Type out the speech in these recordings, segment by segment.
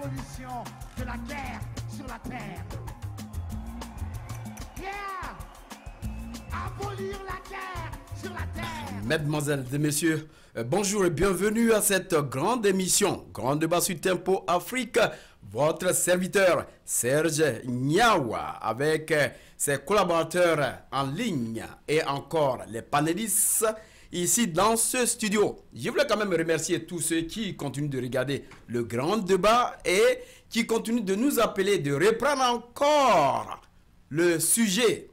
l'abolition de la guerre sur la terre. Yeah! Abolir la guerre sur la terre. Mesdemoiselles et messieurs, bonjour et bienvenue à cette grande émission, Grand Débat sur Tempo Afrique. Votre serviteur Serge Nyawa avec ses collaborateurs en ligne et encore les panélistes ici dans ce studio. Je voulais quand même remercier tous ceux qui continuent de regarder le grand débat et qui continuent de nous appeler de reprendre encore le sujet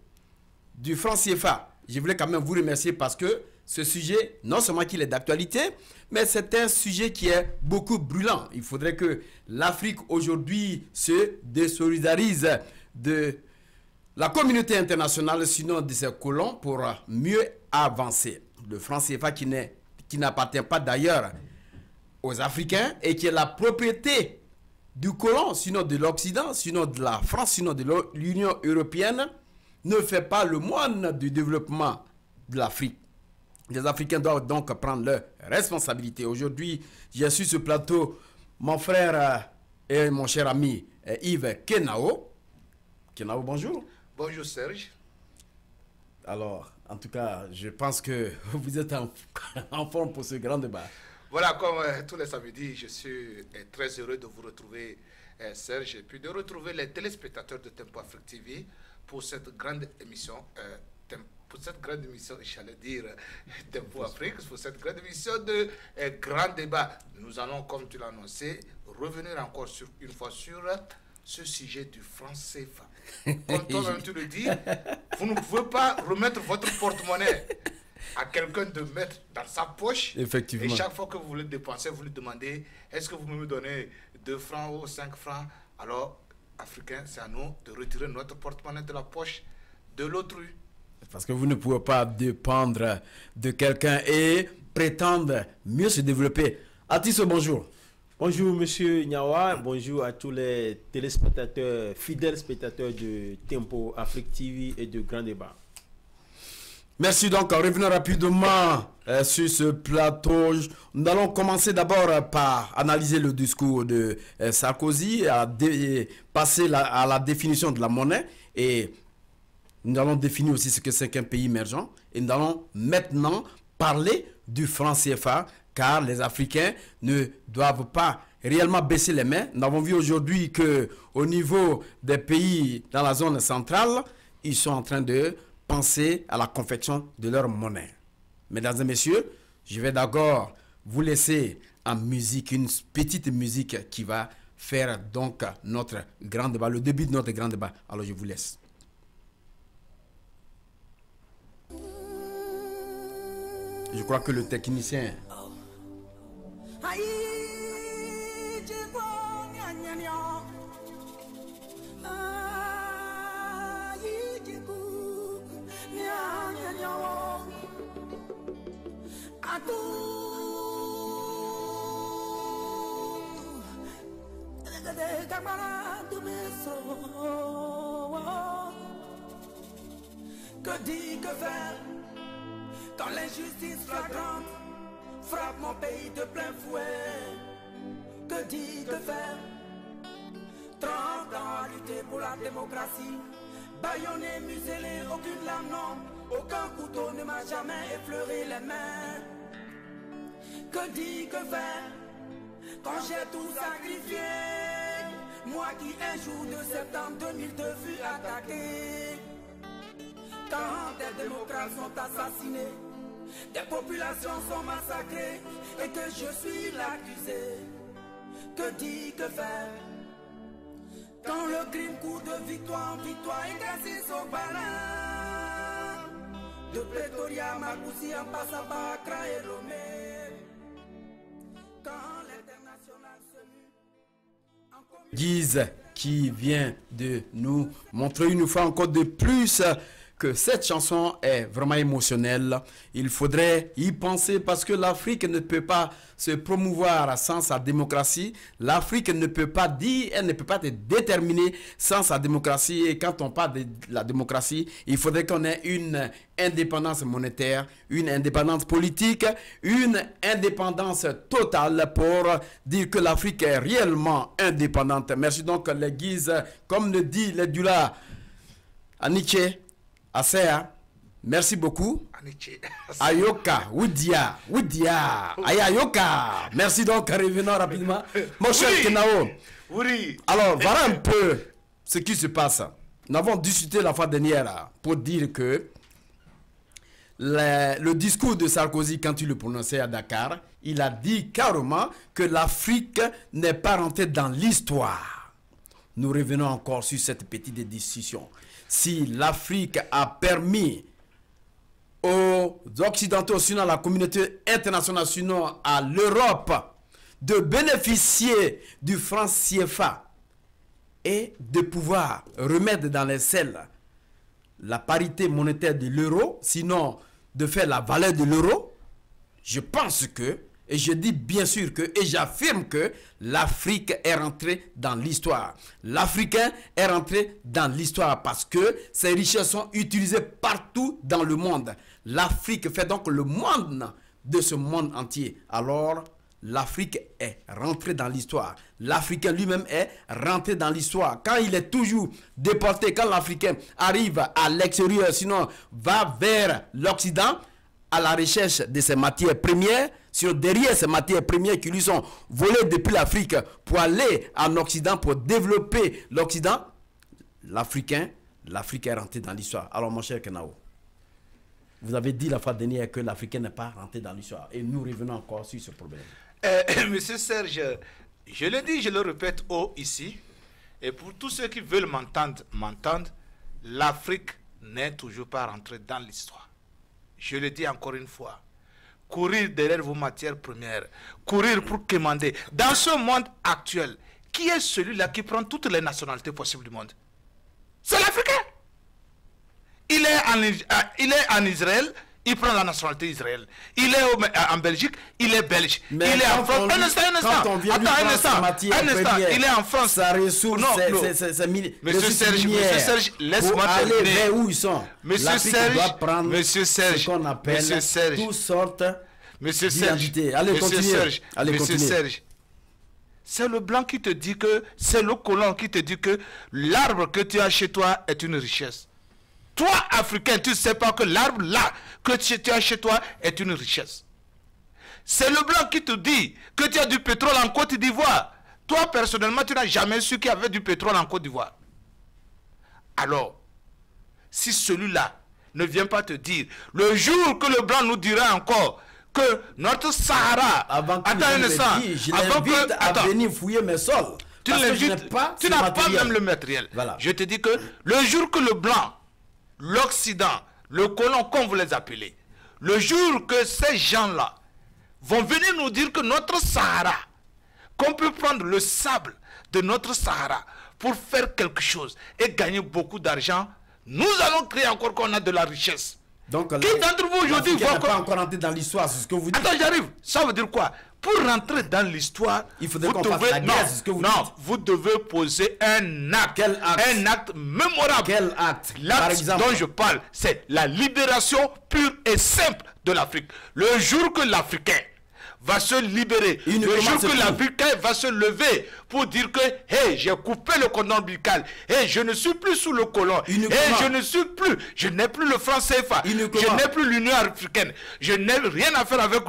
du franc CFA. Je voulais quand même vous remercier parce que ce sujet, non seulement qu'il est d'actualité, mais c'est un sujet qui est beaucoup brûlant. Il faudrait que l'Afrique aujourd'hui se désolidarise de la communauté internationale, sinon de ses colons, pour mieux avancer. Le franc CFA qui n'appartient pas d'ailleurs aux Africains et qui est la propriété du colon, sinon de l'Occident, sinon de la France, sinon de l'Union européenne, ne fait pas le moine du développement de l'Afrique. Les Africains doivent donc prendre leurs responsabilités. Aujourd'hui, j'ai sur ce plateau mon frère et mon cher ami Yves Kenao. Kenao, bonjour. Bonjour Serge. Alors, en tout cas, je pense que vous êtes en forme pour ce grand débat. Voilà, comme tous les samedis, je suis très heureux de vous retrouver, Serge, et puis de retrouver les téléspectateurs de Tempo Afrique TV pour cette grande émission. J'allais dire Tempo Afrique, pour cette grande émission de grand débat. Nous allons, comme tu l'as annoncé, revenir encore une fois sur ce sujet du franc CFA. Comme toi-même tu le dis, vous ne pouvez pas remettre votre porte-monnaie à quelqu'un de mettre dans sa poche. Effectivement. Et chaque fois que vous voulez dépenser, vous lui demandez, est-ce que vous me donnez 2 francs ou 5 francs? Alors, Africains, c'est à nous de retirer notre porte-monnaie de la poche de l'autrui. Parce que vous ne pouvez pas dépendre de quelqu'un et prétendre mieux se développer. Atisso, bonjour. Bonjour Monsieur Nyawa, bonjour à tous les téléspectateurs, fidèles spectateurs de Tempo Afrique TV et de Grand Débat. Merci donc, revenons rapidement sur ce plateau. Nous allons commencer d'abord par analyser le discours de Sarkozy, passer à la définition de la monnaie et nous allons définir aussi ce que c'est qu'un pays émergent et nous allons maintenant parler du franc CFA car les Africains ne doivent pas réellement baisser les mains. Nous avons vu aujourd'hui qu'au niveau des pays dans la zone centrale, ils sont en train de penser à la confection de leur monnaie. Mesdames et messieurs, je vais d'abord vous laisser en musique, une petite musique qui va faire donc notre grand débat, le début de notre grand débat. Alors je vous laisse. Je crois que le technicien... Que dire, que faire quand l'injustice flagrante frappe mon pays de plein fouet? Que dire, que faire? 30 ans à lutter pour la démocratie, bâillonné, muselé, aucune lame, non, aucun couteau ne m'a jamais effleuré les mains. Que dire, que faire quand j'ai tout sacrifié? Moi qui un jour de septembre 2002 fus attaqué. Quand des démocrates sont assassinés, des populations sont massacrées et que je suis l'accusé. Que dire, que faire quand le crime court de victoire en victoire et cassé son ballon? De Pretoria à Makoussi en passant par Accra et Lomé. Quand l'international se mue en Guise qui vient de nous montrer une fois encore de plus que cette chanson est vraiment émotionnelle. Il faudrait y penser parce que l'Afrique ne peut pas se promouvoir sans sa démocratie. L'Afrique ne peut pas dire, elle ne peut pas être déterminée sans sa démocratie. Et quand on parle de la démocratie, il faudrait qu'on ait une indépendance monétaire, une indépendance politique, une indépendance totale pour dire que l'Afrique est réellement indépendante. Merci donc les guises, comme le dit les Dula, Aniche, Asea. Merci beaucoup. Ayoka, Woudia, Ayoka. Merci donc, revenons rapidement. Mon cher Kenao. Oui. Alors, voilà un peu ce qui se passe. Nous avons discuté la fois dernière pour dire que le discours de Sarkozy, quand il le prononçait à Dakar, il a dit carrément que l'Afrique n'est pas rentrée dans l'histoire. Nous revenons encore sur cette petite discussion. Si l'Afrique a permis aux Occidentaux, sinon à la communauté internationale, sinon à l'Europe, de bénéficier du franc CFA et de pouvoir remettre dans les selles la parité monétaire de l'euro, sinon de faire la valeur de l'euro, je pense que, et je dis bien sûr que, et j'affirme que l'Afrique est rentrée dans l'histoire. L'Africain est rentré dans l'histoire parce que ses richesses sont utilisées partout dans le monde. L'Afrique fait donc le monde de ce monde entier. Alors, l'Afrique est rentrée dans l'histoire. L'Africain lui-même est rentré dans l'histoire. Quand il est toujours déporté, quand l'Africain arrive à l'extérieur, sinon va vers l'Occident, à la recherche de ses matières premières, sur derrière ces matières premières qui lui sont volées depuis l'Afrique pour aller en Occident, pour développer l'Occident, l'Afrique est rentré dans l'histoire. Alors mon cher Kenao, vous avez dit la fois dernière que l'Africain n'est pas rentré dans l'histoire. Et nous revenons encore sur ce problème. Monsieur Serge, je le dis, je le répète haut ici. Et pour tous ceux qui veulent m'entendre, l'Afrique n'est toujours pas rentrée dans l'histoire. Je le dis encore une fois. Courir derrière vos matières premières, courir pour commander. Dans ce monde actuel, qui est celui-là qui prend toutes les nationalités possibles du monde? C'est l'Africain. Il est en Israël, il prend la nationalité israélienne. Il est en Belgique, il est belge. Mais il est en France. Un instant. Un instant. Il est en France. Ça ressource, Monsieur Serge, laisse-moi terminer. Vers où ils sont. Monsieur Serge, ce qu'on appelle toutes sortes d'identités. Allez, continuez. Monsieur Serge, c'est le blanc qui te dit que, c'est le colon qui te dit que l'arbre que tu as chez toi est une richesse. Toi, Africain, tu ne sais pas que l'arbre là que tu as chez toi est une richesse. C'est le blanc qui te dit que tu as du pétrole en Côte d'Ivoire. Toi, personnellement, tu n'as jamais su qu'il y avait du pétrole en Côte d'Ivoire. Alors, si celui-là ne vient pas te dire, le jour que le blanc nous dira encore que notre Sahara... Avant que je l'invite à venir fouiller mes sols. Tu n'as pas même le matériel. Voilà. Je te dis que le jour que le blanc, l'Occident, le colon, comme vous les appelez, le jour que ces gens-là vont venir nous dire que notre Sahara, qu'on peut prendre le sable de notre Sahara pour faire quelque chose et gagner beaucoup d'argent, nous allons créer encore qu'on a de la richesse. Donc, qui d'entre vous aujourd'hui va pas encore rentrer dans l'histoire, c'est ce que vous dites. Attends, j'arrive. Ça veut dire quoi? Pour rentrer dans l'histoire, il faudrait qu'on fasse la guerre, c'est ce que vous dites. Vous devez poser un acte. Quel acte? Un acte mémorable. Quel acte? L'acte dont je parle, c'est la libération pure et simple de l'Afrique. Le jour que l'Africain va se libérer, le jour que l'Africain va se lever pour dire que hey, j'ai coupé le cordon ombilical, hey, je ne suis plus sous le colon, hey, je n'ai plus le franc CFA, je n'ai plus l'Union africaine, je n'ai rien à faire avec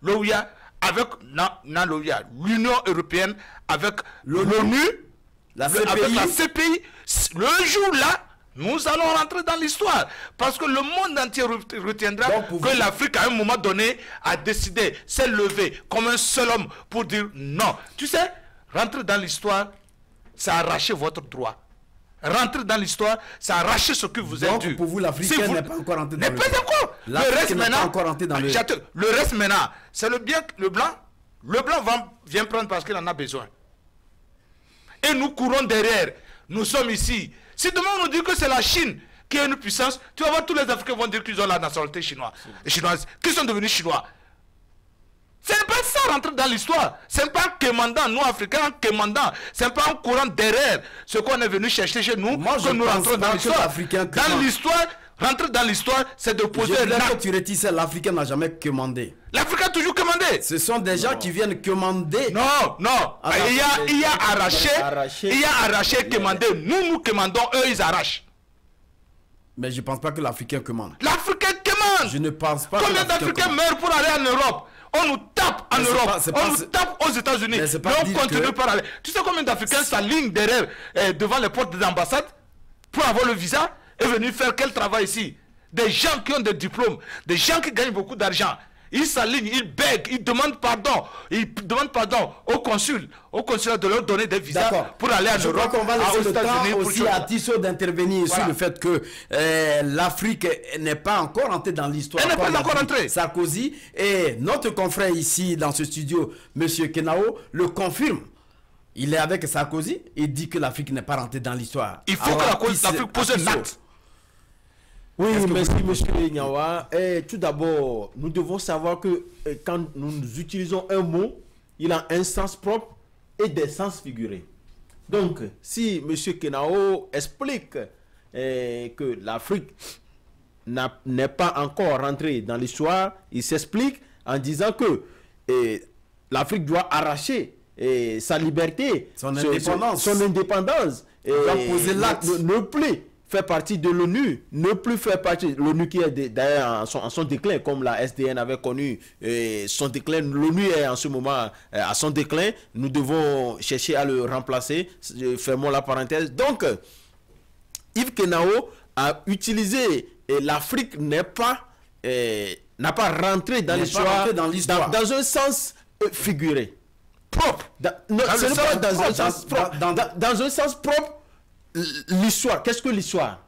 l'OIA, avec l'Union européenne, avec l'ONU, avec la CPI. Le jour là, nous allons rentrer dans l'histoire. Parce que le monde entier retiendra que l'Afrique, à un moment donné, a décidé, s'est levée comme un seul homme pour dire non. Tu sais, rentrer dans l'histoire, c'est arracher votre droit. Rentrer dans l'histoire, c'est arracher ce que vous êtes dû. Pour vous, l'Africain n'est pas encore rentré dans l'histoire. N'est pas encore. Le reste maintenant, c'est le blanc. Le blanc vient prendre parce qu'il en a besoin. Et nous courons derrière. Nous sommes ici. Si demain on nous dit que c'est la Chine qui est une puissance, tu vas voir tous les Africains vont dire qu'ils ont la nationalité chinoise, qui sont devenus chinois. Ce n'est pas ça rentrer dans l'histoire. Ce n'est pas un commandant, nous Africains, commandant. Ce n'est pas un courant derrière ce qu'on est venu chercher chez nous, que nous rentrons dans l'histoire. Dans l'histoire, rentrer dans l'histoire, c'est de poser là. Tu rétises, l'Africain n'a jamais commandé. L'Africain a toujours commandé. Ce sont des gens qui viennent commander. Non. Il y a arraché, commandé. Nous commandons, eux, ils arrachent. Mais je ne pense pas que l'Africain commande. L'Africain commande. Je ne pense pas. Combien d'Africains meurent pour aller en Europe? On nous tape en Europe, on nous tape aux États-Unis, mais on continue par aller. Tu sais combien d'Africains s'alignent derrière, devant les portes des ambassades pour avoir le visa et venir faire quel travail ici? Des gens qui ont des diplômes, des gens qui gagnent beaucoup d'argent. Ils s'alignent, ils bèguent, ils demandent pardon. Ils demandent pardon au consulat de leur donner des visas pour aller en Europe. Je crois qu'on va laisser le temps aussi à Tissot d'intervenir sur le fait que l'Afrique n'est pas encore entrée dans l'histoire. Elle n'est pas encore entrée. Sarkozy et notre confrère ici dans ce studio, M. Kenao, le confirme. Il est avec Sarkozy et dit que l'Afrique n'est pas rentrée dans l'histoire. Il faut que l'Afrique pose un acte. Oui, merci M. Nyawa. Tout d'abord, nous devons savoir que quand nous utilisons un mot, il a un sens propre et des sens figurés. Donc, si M. Kenao explique que l'Afrique n'est pas encore rentrée dans l'histoire, il s'explique en disant que l'Afrique doit arracher sa liberté, son indépendance. Doit poser l'acte. Ne plus fait partie de l'ONU, ne plus faire partie de l'ONU qui est d'ailleurs en son déclin, comme la SDN avait connu son déclin. L'ONU est en ce moment à son déclin. Nous devons chercher à le remplacer. Fermons la parenthèse. Donc, Yves Kenao a utilisé l'Afrique n'a pas rentré dans l'histoire dans un sens figuré. Propre. Dans un sens propre. L'histoire, qu'est-ce que l'histoire?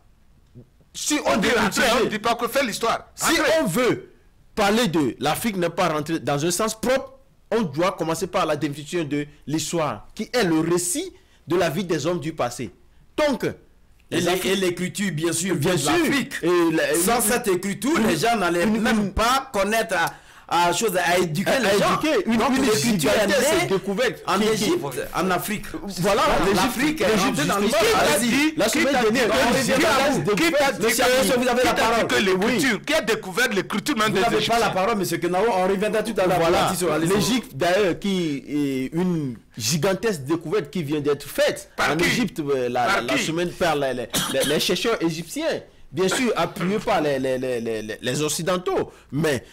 Si on ne dit pas que fait l'histoire. Si on veut parler de l'Afrique n'est pas rentrée dans un sens propre, on doit commencer par la définition de l'histoire, qui est le récit de la vie des hommes du passé. Donc, et l'écriture, bien sûr, l'Afrique. Sans cette écriture, les gens n'allaient même pas connaître chose à éduquer les gens. Donc l'écriture est découverte en Égypte, en Afrique. Voilà, l'Afrique est rentrée dans l'histoire. La semaine dernière, qui a découvert l'écriture même des Égyptiens? Vous n'avez pas la parole, M. Kenao, on reviendra tout à l'heure. Voilà, l'Égypte d'ailleurs qui est une gigantesque découverte qui vient d'être faite en Égypte la semaine par les chercheurs égyptiens, bien sûr appuyés par les Occidentaux, mais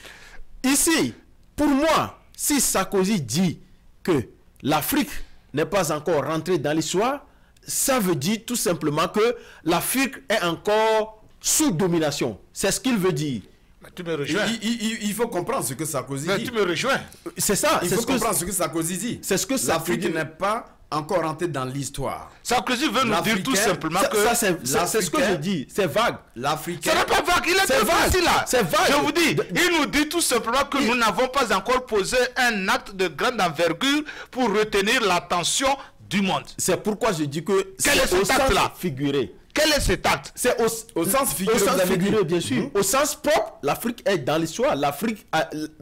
ici, pour moi, si Sarkozy dit que l'Afrique n'est pas encore rentrée dans l'histoire, ça veut dire tout simplement que l'Afrique est encore sous domination. C'est ce qu'il veut dire. Mais tu me rejoins. Il faut comprendre ce que Sarkozy dit. Tu me rejoins. C'est ça. Il faut comprendre ce que Sarkozy dit. C'est ce que l'Afrique n'est pas encore rentré dans l'histoire. Sarkozy veut nous dire tout simplement que... C'est ce que je dis, c'est vague. L'Africain... Ce n'est pas vague, il est très facile là. C'est vague. Je vous dis, il nous dit tout simplement que nous n'avons pas encore posé un acte de grande envergure pour retenir l'attention du monde. C'est pourquoi je dis que quel est cet acte là figuré. Quel est cet acte? C'est au sens figuré, bien sûr. Au sens propre, l'Afrique est dans l'histoire. L'Afrique,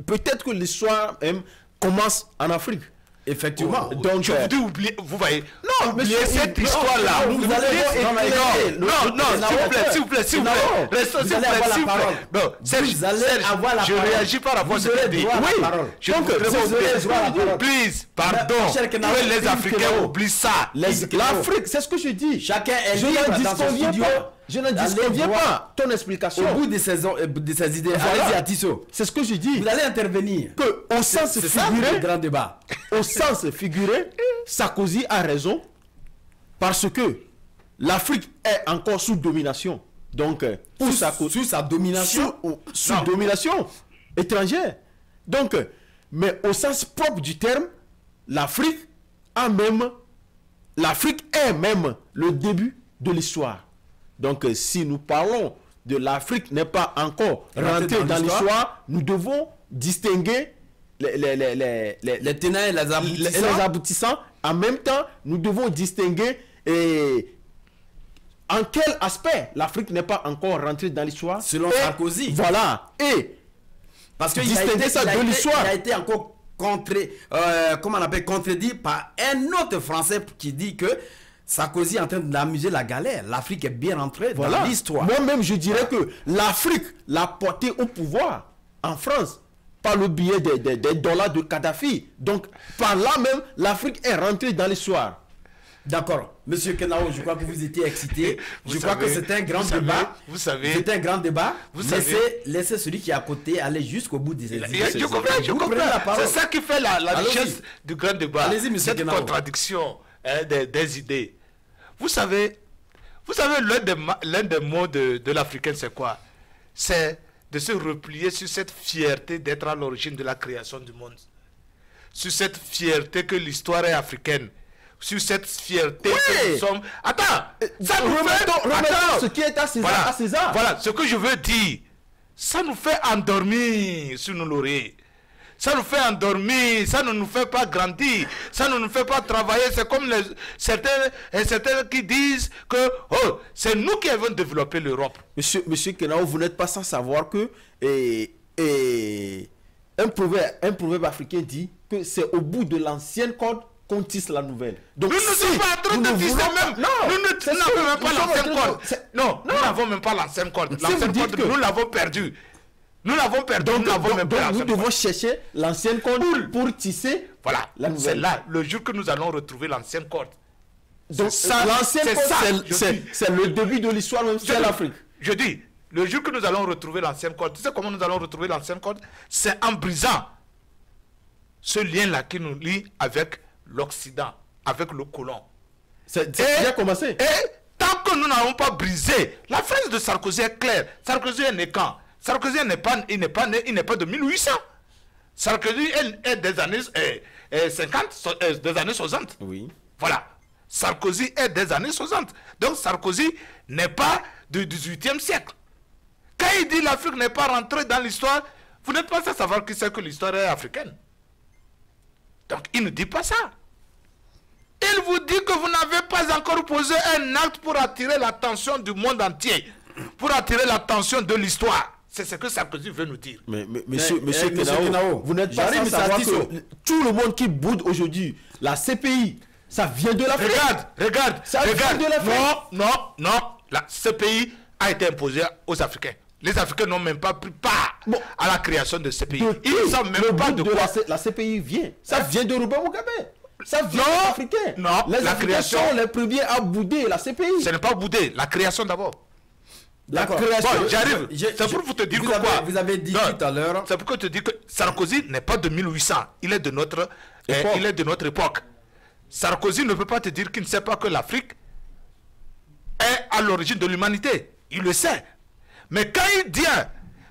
peut-être que l'histoire même commence en Afrique. Effectivement. Donc, je vous dis, oubliez, vous voyez. Non, oubliez cette histoire-là. Vous allez non, s'il vous plaît. Restez, s'il vous plaît, s'il vous plaît. Non, vous allez avoir la parole. Je réagis par rapport à ce que dit. Oui. Donc, please, pardon. Les Africains oublient ça. L'Afrique, c'est ce que je dis. Chacun est libre dans son studio. Je ne disconviens pas ton explication. Au bout de ces idées, allez-y à Tissot. C'est ce que je dis. Vous allez intervenir. Que au sens figuré, grand débat. Au sens figuré, Sarkozy a raison parce que l'Afrique est encore sous domination. Donc, pour sous sa domination, sous domination étrangère. Donc, mais au sens propre du terme, l'Afrique est même le début de l'histoire. Donc, si nous parlons de l'Afrique n'est pas encore rentrée dans l'histoire, nous devons distinguer les tenants et les aboutissants. En même temps, nous devons distinguer En quel aspect l'Afrique n'est pas encore rentrée dans l'histoire? Selon Sarkozy. Voilà. Et parce qu'il a été encore contredit par un autre Français qui dit que Sarkozy est en train d'amuser la galère. L'Afrique est bien rentrée dans l'histoire. Moi-même, je dirais que l'Afrique l'a porté au pouvoir en France par le biais des dollars de Kadhafi. Donc, par là même, l'Afrique est rentrée dans l'histoire. D'accord. Monsieur Kenao, je crois que vous étiez excité. Je crois que c'est un grand débat. Vous savez. C'est un grand débat. Laissez celui qui est à côté aller jusqu'au bout des Je comprends. C'est ça qui fait la richesse du grand débat. Allez-y, monsieur Cette Kenao. contradiction des idées. Vous savez l'un des mots de l'Africain, c'est quoi? C'est de se replier sur cette fierté d'être à l'origine de la création du monde. Sur cette fierté que l'histoire est africaine. Sur cette fierté que nous sommes... Attends, ça nous remettons ce qui est à César, à César. Voilà, ce que je veux dire, ça nous fait endormir sur nos lauriers. Ça nous fait endormir, ça ne nous fait pas grandir, ça ne nous fait pas travailler. C'est comme certains qui disent que c'est nous qui avons développé l'Europe. Monsieur Kenao, vous n'êtes pas sans savoir que un proverbe africain dit que c'est au bout de l'ancienne corde qu'on tisse la nouvelle. Donc, nous ne sommes pas en train de tisser même. Nous n'avons même pas l'ancienne corde. Non, nous n'avons même pas l'ancienne corde. L'ancienne corde, nous l'avons perdue. Nous l'avons perdu, nous l'avons même pas. Nous devons chercher l'ancienne corde pour tisser la nouvelle. C'est là, le jour que nous allons retrouver l'ancienne corde. Donc, l'ancienne corde, c'est le début de l'histoire, même c'est l'Afrique. Je dis, le jour que nous allons retrouver l'ancienne corde, tu sais comment nous allons retrouver l'ancienne corde? C'est en brisant ce lien-là qui nous lie avec l'Occident, avec le colon. C'est déjà commencé. Et tant que nous n'avons pas brisé, la phrase de Sarkozy est claire. Sarkozy est né quand? Sarkozy n'est pas de 1800. Sarkozy est des années 50, des années 60. Oui. Voilà. Sarkozy est des années 60. Donc Sarkozy n'est pas du 18e siècle. Quand il dit l'Afrique n'est pas rentrée dans l'histoire, vous n'êtes pas sans savoir qui c'est que l'histoire est africaine. Donc il ne dit pas ça. Il vous dit que vous n'avez pas encore posé un acte pour attirer l'attention du monde entier, pour attirer l'attention de l'histoire. C'est ce que Sarkozy veut nous dire. Monsieur Kenao, vous n'êtes pas sans savoir que tout le monde qui boude aujourd'hui, la CPI, ça vient de l'Afrique. Regarde. Vient de l'Afrique. Non. La CPI a été imposée aux Africains. Les Africains n'ont même pas pris part à la création de CPI. Ils ne savent même pas de quoi. La CPI vient. Ça vient de Robert Mugabe. Ça vient des Africains. Non, les Africains sont les premiers à bouder la CPI. Ce n'est pas bouder, la création d'abord. D'accord. Bon, j'arrive. C'est pour vous te dire quoi. Vous avez dit tout à l'heure. C'est pour te dire que Sarkozy n'est pas de 1800. Il est de notre époque. Sarkozy ne peut pas te dire qu'il ne sait pas que l'Afrique est à l'origine de l'humanité. Il le sait. Mais quand il dit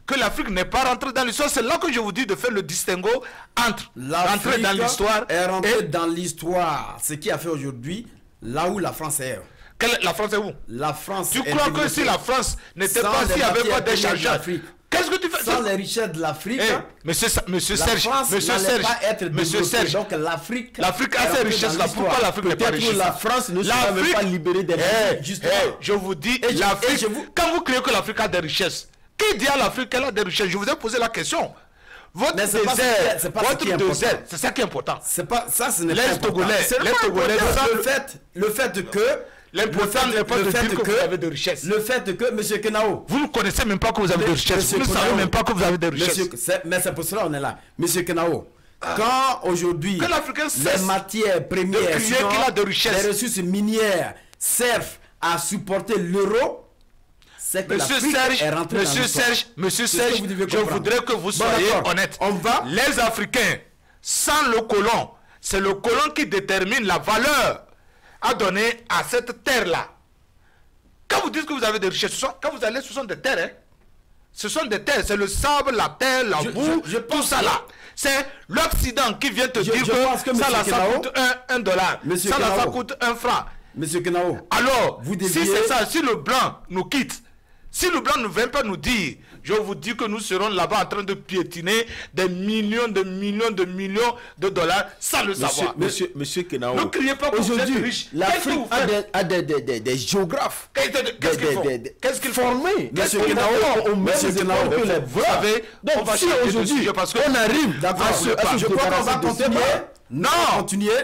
que l'Afrique n'est pas rentrée dans l'histoire, c'est là que je vous dis de faire le distinguo entre rentrer dans l'histoire et rentrer dans l'histoire. Ce qui a fait aujourd'hui là où la France est. La France est où? La France. Tu crois que si la France n'était pas, s'il n'y avait pas d'échangeur, qu'est-ce que tu fais? Sans les richesses de l'Afrique, monsieur Serge, donc l'Afrique a ces richesses-là. Pourquoi l'Afrique n'est pas riche? La France ne sera même pas libérée des richesses. Je vous dis, l'Afrique, quand vous croyez que l'Afrique a des richesses, qui dit à l'Afrique qu'elle a des richesses? Je vous ai posé la question. Votre désert, c'est ça qui est important. C'est pas ça, ce n'est pas les Togolais, le fait que l'important n'est pas de dire que vous avez de richesses. Le fait que, monsieur Kenao, vous ne connaissez même pas que vous avez de richesses. Vous ne savez même pas que vous avez de richesses. Mais c'est pour cela qu'on est là. Monsieur Kenao, quand aujourd'hui les matières premières, les ressources minières servent à supporter l'euro, c'est que l'Afrique est rentrée dans l'histoire. Monsieur Serge, je voudrais que vous soyez honnête. Les Africains, sans le colon, c'est le colon qui détermine la valeur à donner à cette terre-là. Quand vous dites que vous avez des richesses, quand vous allez, ce sont des terres. Ce sont des terres, c'est le sable, la terre, la boue, tout ça là. C'est l'Occident qui vient te dire que ça là, ça coûte $1. Ça là, ça coûte 1 franc. Monsieur Kenao, alors, si c'est ça, si le blanc nous quitte, Si le blanc ne vient pas nous dire, je vous dis que nous serons là-bas en train de piétiner des millions de dollars sans le savoir. Monsieur Kenao, ne criez pas que vous êtes aujourd'hui, riche. l'Afrique a des géographes. Qu'est-ce qu'ils font? Formés. Monsieur Kenao, Monsieur Kenao, vous savez, on va changer de sujet parce que on arrive D'accord, je crois qu'on va continuer. Non,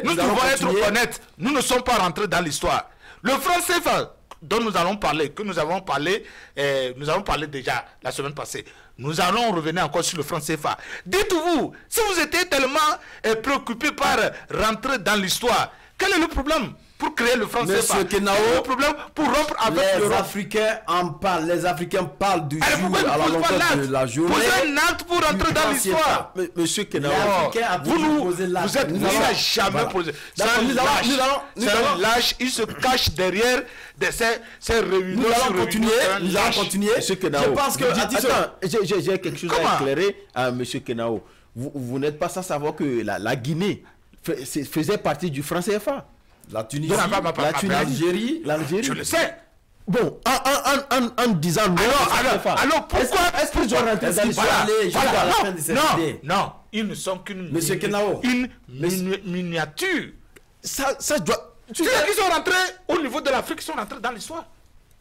nous devons être honnêtes. Nous ne sommes pas rentrés dans l'histoire. Le franc CFA dont nous allons parler, que nous avons parlé déjà la semaine passée. Nous allons revenir encore sur le franc CFA. Dites-vous, si vous étiez tellement préoccupé par rentrer dans l'histoire, quel est le problème pour créer le franc CFA? Monsieur Kenao, quel est le problème pour rompre avec les Africains en parlent. Les Africains parlent du jour à la longueur de la journée. Posez un acte pour rentrer dans l'histoire. Monsieur Kenao, vous n'avez jamais posé. C'est un lâche, il se cache derrière ces réunions. Nous allons continuer. Monsieur Kenao, Je pense que... j'ai quelque chose à éclairer à Monsieur Kenao. Vous n'êtes pas sans savoir que la Guinée faisait partie du franc CFA. La Tunisie, l'Algérie, je le sais. Bon, en disant non, alors pourquoi est-ce qu'ils ont rentré dans l'histoire? Non, ils ne sont qu'une miniature. Ça doit... Tu sais qu'ils sont rentrés au niveau de l'Afrique, ils sont rentrés dans l'histoire.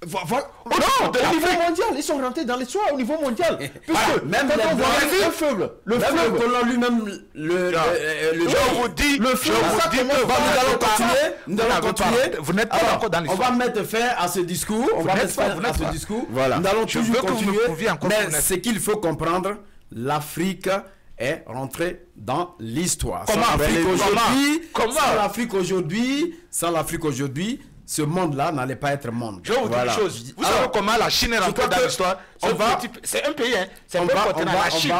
Voilà. Non, au niveau mondial, ils sont rentrés dans l'histoire au niveau mondial. Puisque même quand on voit le fleuve, lui-même, je vous dis que nous allons continuer. Vous n'êtes pas encore dans l'histoire. On va mettre fin à ce discours. Nous allons toujours continuer. Mais ce qu'il faut comprendre, l'Afrique est rentrée dans l'histoire. Sans l'Afrique aujourd'hui, ce monde-là n'allait pas être monde. Je vais vous dire une chose. Vous savez comment la Chine est rentrée dans l'histoire? C'est un pays, c'est un continent. La Chine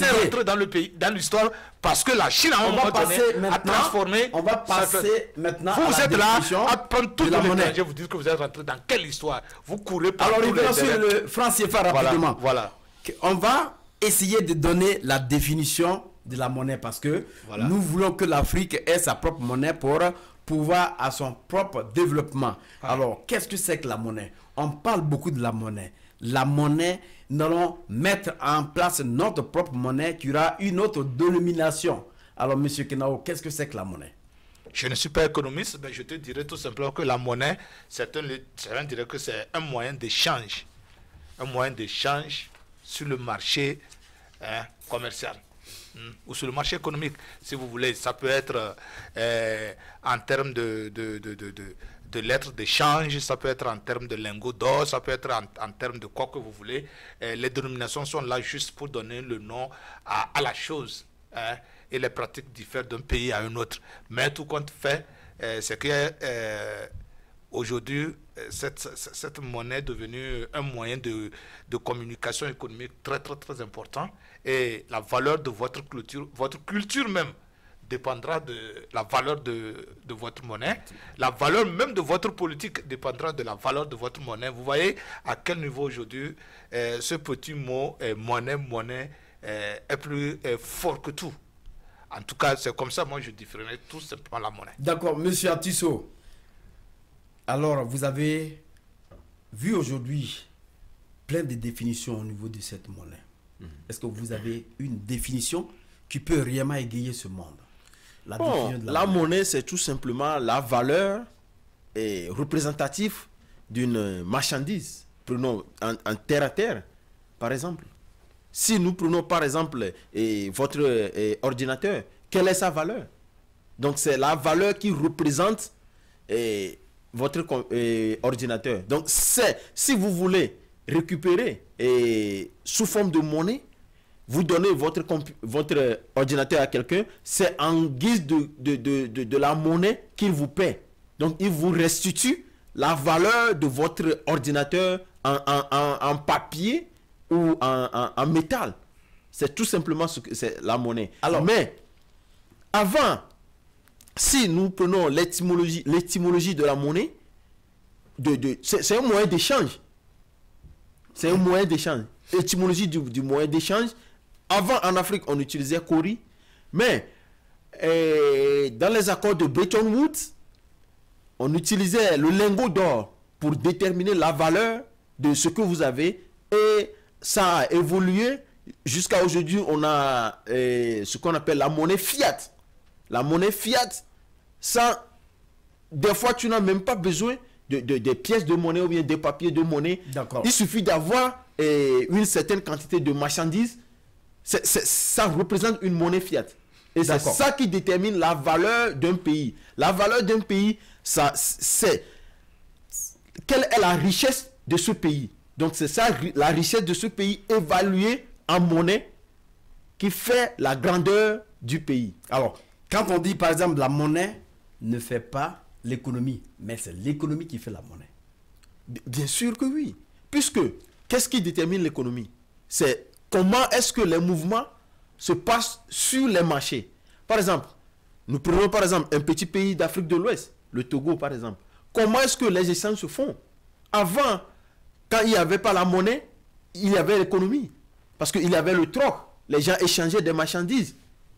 est rentrée dans le pays, dans l'histoire, parce que la Chine a un moment donné a transformé. On va passer maintenant vous à êtes là à prendre toute la monnaie. Je vais vous dire que vous êtes rentré dans quelle histoire? Vous courez par Alors, revenons sur le franc CFA rapidement. Voilà. On va essayer de donner la définition de la monnaie parce que nous voulons que l'Afrique ait sa propre monnaie pour pouvoir à son propre développement. Alors, qu'est-ce que c'est que la monnaie? On parle beaucoup de la monnaie. La monnaie, nous allons mettre en place notre propre monnaie qui aura une autre dénomination. Alors, Monsieur Kenao, qu'est-ce que c'est que la monnaie? Je ne suis pas économiste, mais je te dirais tout simplement que la monnaie, c'est un moyen d'échange. Un moyen d'échange sur le marché commercial. Ou sur le marché économique, si vous voulez. Ça peut être en termes de lettres d'échange, ça peut être en termes de lingots d'or, ça peut être en termes de quoi que vous voulez. Les dénominations sont là juste pour donner le nom à la chose. Et les pratiques diffèrent d'un pays à un autre. Mais tout compte fait, c'est que aujourd'hui, cette monnaie est devenue un moyen de communication économique très, très, très important. Et la valeur de votre culture même, dépendra de la valeur de votre monnaie. La valeur même de votre politique dépendra de la valeur de votre monnaie. Vous voyez à quel niveau aujourd'hui ce petit mot monnaie est plus fort que tout. En tout cas, c'est comme ça, moi, je différerais tout simplement la monnaie. D'accord, Monsieur Atisso. Alors, vous avez vu aujourd'hui plein de définitions au niveau de cette monnaie. Est-ce que vous avez une définition qui peut réellement égayer ce monde? La monnaie, c'est tout simplement la valeur représentative d'une marchandise. Prenons en terre à terre, par exemple. Si nous prenons par exemple votre ordinateur, quelle est sa valeur? Donc c'est la valeur qui représente votre ordinateur. Donc si vous voulez récupérer sous forme de monnaie, vous donnez votre ordinateur à quelqu'un, c'est en guise de la monnaie qu'il vous paie. Donc il vous restitue la valeur de votre ordinateur en papier ou en métal. C'est tout simplement ce que c'est la monnaie. Alors, mais avant, si nous prenons l'étymologie de la monnaie, c'est un moyen d'échange. C'est un moyen d'échange. L'étymologie du moyen d'échange. Avant, en Afrique, on utilisait Kori. Mais dans les accords de Bretton Woods, on utilisait le lingot d'or pour déterminer la valeur de ce que vous avez et ça a évolué. Jusqu'à aujourd'hui, on a ce qu'on appelle la monnaie fiat. La monnaie fiat, ça, des fois, tu n'as même pas besoin des pièces de monnaie ou bien des papiers de monnaie. Il suffit d'avoir une certaine quantité de marchandises. Ça représente une monnaie fiat. Et c'est ça qui détermine la valeur d'un pays. La valeur d'un pays, c'est quelle est la richesse de ce pays. Donc c'est ça, la richesse de ce pays évaluée en monnaie qui fait la grandeur du pays. Alors, quand on dit par exemple la monnaie ne fait pas l'économie, mais c'est l'économie qui fait la monnaie. Bien sûr que oui. Puisque, qu'est-ce qui détermine l'économie? C'est comment est-ce que les mouvements se passent sur les marchés. Par exemple, nous prenons par exemple un petit pays d'Afrique de l'Ouest, le Togo par exemple. Comment est-ce que les échanges se font? Avant, quand il n'y avait pas la monnaie, il y avait l'économie. Parce qu'il y avait le troc. Les gens échangeaient des marchandises.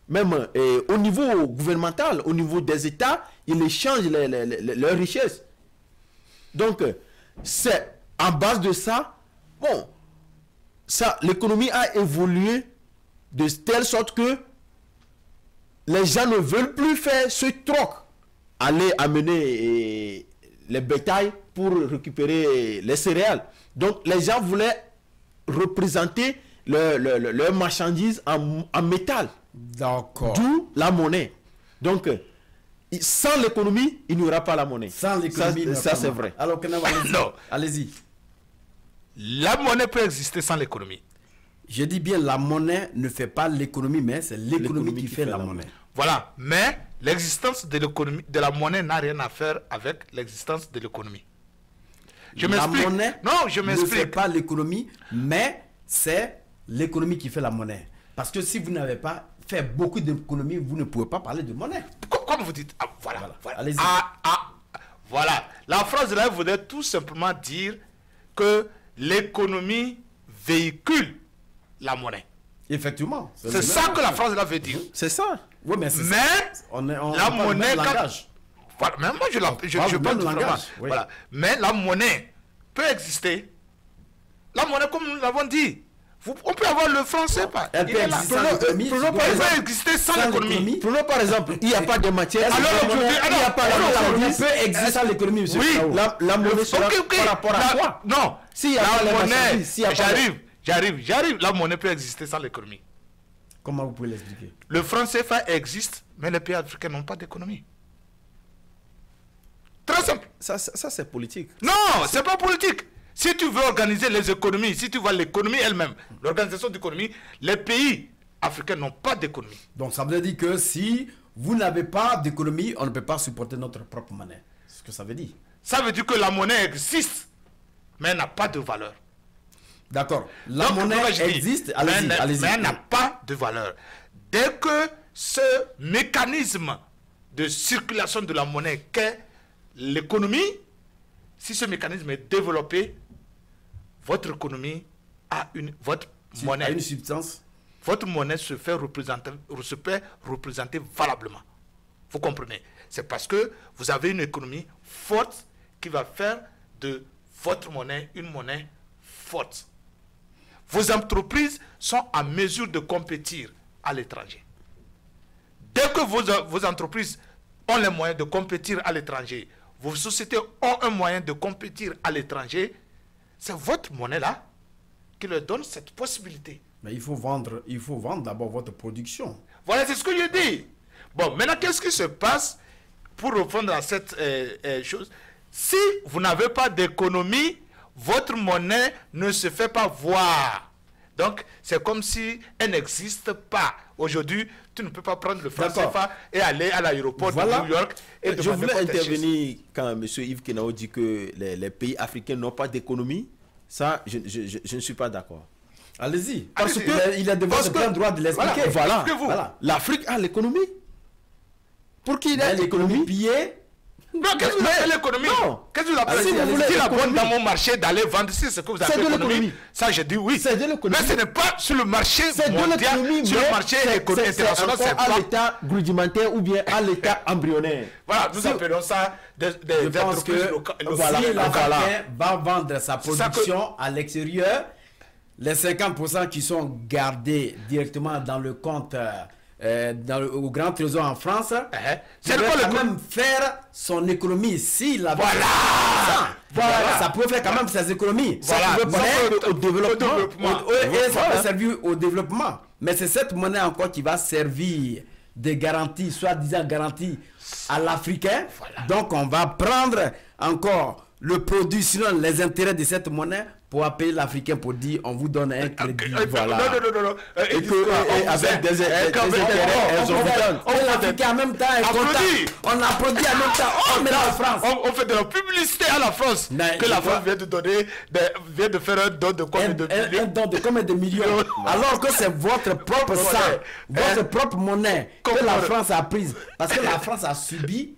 Même au niveau gouvernemental, au niveau des États, ils échangent leurs richesses. Donc, c'est en base de ça, bon, l'économie a évolué de telle sorte que les gens ne veulent plus faire ce troc. Aller amener les bétails pour récupérer les céréales. Donc, les gens voulaient représenter leurs marchandises en métal. D'accord. D'où la monnaie. Donc, sans l'économie, il n'y aura pas la monnaie. Sans l'économie, ça c'est vrai. Alors, allez-y. La monnaie peut exister sans l'économie. Je dis bien, la monnaie ne fait pas l'économie, mais c'est l'économie qui fait la monnaie. Voilà, mais l'existence de l'économie, de la monnaie n'a rien à faire avec l'existence de l'économie. La monnaie ne fait m'explique. pas l'économie, mais c'est l'économie qui fait la monnaie. Parce que si vous n'avez pas fait beaucoup d'économie, vous ne pouvez pas parler de monnaie. Comme vous dites, voilà. Allez-y. Voilà. La phrase là voulait tout simplement dire que l'économie véhicule la monnaie. Effectivement. C'est ça que la phrase là veut dire. C'est ça. Oui, mais la monnaie, voilà, mais moi je parle du langage. Oui. Voilà. Mais la monnaie peut exister. La monnaie, comme nous l'avons dit, on peut avoir le franc CFA. Elle peut exister sans l'économie. Elle peut exister sans l'économie. Prenons par exemple, il n'y a pas de matière. Alors aujourd'hui, il n'y a pas de monnaie. peut exister sans l'économie, monsieur. Oui, la monnaie sera par rapport à quoi? Non, s'il y a pas la monnaie, j'arrive. La monnaie peut exister sans l'économie. Comment vous pouvez l'expliquer? Le franc CFA existe, mais les pays africains n'ont pas d'économie. Très simple. Ça c'est politique. Non, c'est pas politique. Si tu veux organiser les économies, si tu vois l'économie elle-même, l'organisation d'économie, les pays africains n'ont pas d'économie. Donc ça veut dire que si vous n'avez pas d'économie, on ne peut pas supporter notre propre monnaie. C'est ce que ça veut dire. Ça veut dire que la monnaie existe, mais elle n'a pas de valeur. D'accord. La monnaie existe, allez-y. Mais elle n'a pas de valeur. Dès que ce mécanisme de circulation de la monnaie qu'est l'économie, si ce mécanisme est développé, votre économie a votre monnaie. A une substance. Votre monnaie se peut représenter valablement. Vous comprenez? C'est parce que vous avez une économie forte qui va faire de votre monnaie une monnaie forte. Vos entreprises sont en mesure de compétir à l'étranger. Dès que vos entreprises ont les moyens de compétir à l'étranger, vos sociétés ont un moyen de compétir à l'étranger, c'est votre monnaie-là qui leur donne cette possibilité. Mais il faut vendre d'abord votre production. Voilà, c'est ce que je dis. Bon, maintenant, qu'est-ce qui se passe pour répondre à cette chose? Si vous n'avez pas d'économie, votre monnaie ne se fait pas voir. Donc, c'est comme si elle n'existe pas. Aujourd'hui, tu ne peux pas prendre le franc CFA et aller à l'aéroport de New York. Et je voulais intervenir quand M. Yves Kenao dit que les pays africains n'ont pas d'économie. Ça, je ne suis pas d'accord. Allez-y. Parce qu'il a de plein droit de l'expliquer. Voilà. L'Afrique a l'économie. Pour qu'il ait l'économie pillée. Non, qu'est-ce que vous appelez l'économie? Qu'est-ce que vous appelez? Si la bonne dans mon marché d'aller vendre, c'est ce que vous appelez l'économie. Ça, je dis oui. C'est de l'économie. Mais ce n'est pas sur le marché mondial, sur le marché international. C'est à l'état rudimentaire ou bien à l'état embryonnaire. Voilà, nous appelons ça des entreprises locales. Si l'Africain va vendre sa production à l'extérieur, les 50% qui sont gardés directement dans le compte au Grand Trésor en France, il va quand même faire son économie. S'il avait voilà, ça peut faire quand même ses économies. Voilà, ça peut permettre au développement. Et ça peut Voilà. servir au développement. Mais c'est cette monnaie encore qui va servir de garantie, soi-disant garantie à l'Africain. Voilà. Donc on va prendre encore le produit, sinon les intérêts de cette monnaie pour appeler l'Africain pour dire on vous donne un crédit. Voilà. Non. Et avec des intérêts exorbitants. L'Africain en même temps est content. On applaudit en même temps. Oh, mais la France. On fait de la publicité à la France. Que la France vient de donner, vient de faire un don de combien de millions? Un don de combien de millions? Alors que c'est votre propre sang, votre propre monnaie que la France a prise. Parce que la France a subi,